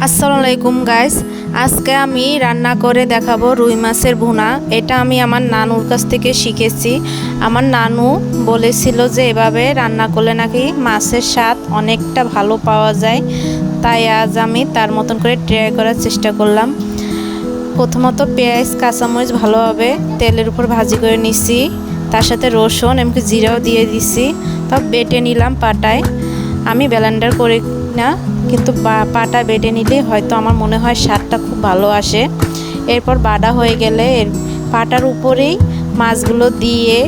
আসসালামু আলাইকুম গাইস, আজকে আমি রান্না করে দেখাবো রুই মাছের ভুনা। এটা আমি আমার নানুর কাছ থেকে শিখেছি। আমার নানু বলেছিল যে এভাবে রান্না করলে নাকি মাছের স্বাদ অনেকটা ভালো পাওয়া যায়, তাই আজ আমি তার মতন করে ট্রাই করার চেষ্টা করলাম। প্রথমত পেঁয়াজ কাঁচামরিচ ভালোভাবে তেলের উপর ভাজি করে নিছি, তার সাথে রসুন এমনকি জিরাও দিয়ে দিছি, তাও বেটে নিলাম পাটায়। আমি ব্লেন্ডার করে না, কিন্তু পাটা বেটে নিলে হয়তো আমার মনে হয় স্বাদটা খুব ভালো আসে। এরপর বাটা হয়ে গেলে এর পাটার উপরেই মাছগুলো দিয়ে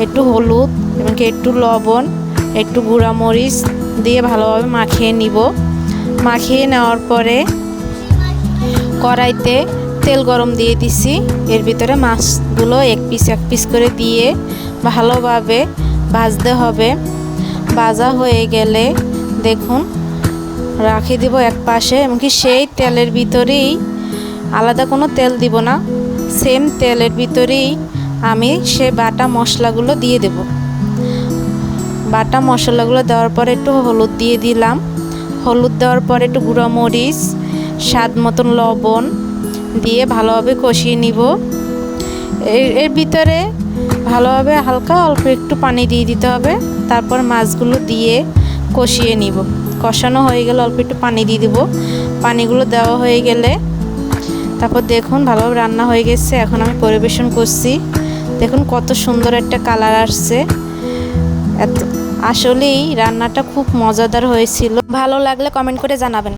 একটু হলুদ এমনকি একটু লবণ একটু গুঁড়া মরিচ দিয়ে ভালোভাবে মাখিয়ে নিব। মাখিয়ে নেওয়ার পরে কড়াইতে তেল গরম দিয়ে দিছি, এর ভিতরে মাছগুলো এক পিস করে দিয়ে ভালোভাবে ভাজতে হবে। ভাজা হয়ে গেলে দেখুন রাখি দিব এক পাশে, এমনকি সেই তেলের ভিতরেই আলাদা কোনো তেল দিব না, সেম তেলের ভিতরেই আমি সে বাটা মশলাগুলো দিয়ে দেব। বাটা মশলাগুলো দেওয়ার পরে একটু হলুদ দিয়ে দিলাম, হলুদ দেওয়ার পরে একটু গুঁড়া মরিচ স্বাদ মতন লবণ দিয়ে ভালোভাবে কষিয়ে নিব। এর ভিতরে ভালোভাবে হালকা অল্প একটু পানি দিয়ে দিতে হবে, তারপর মাছগুলো দিয়ে কষিয়ে নিব। কষানো হয়ে গেলে অল্প একটু পানি দিয়ে দেবো। পানিগুলো দেওয়া হয়ে গেলে তারপর দেখুন ভালোভাবে রান্না হয়ে গেছে। এখন আমি পরিবেশন করছি, দেখুন কত সুন্দর একটা কালার আসছে। আসলেই রান্নাটা খুব মজাদার হয়েছিল। ভালো লাগলে কমেন্ট করে জানাবেন।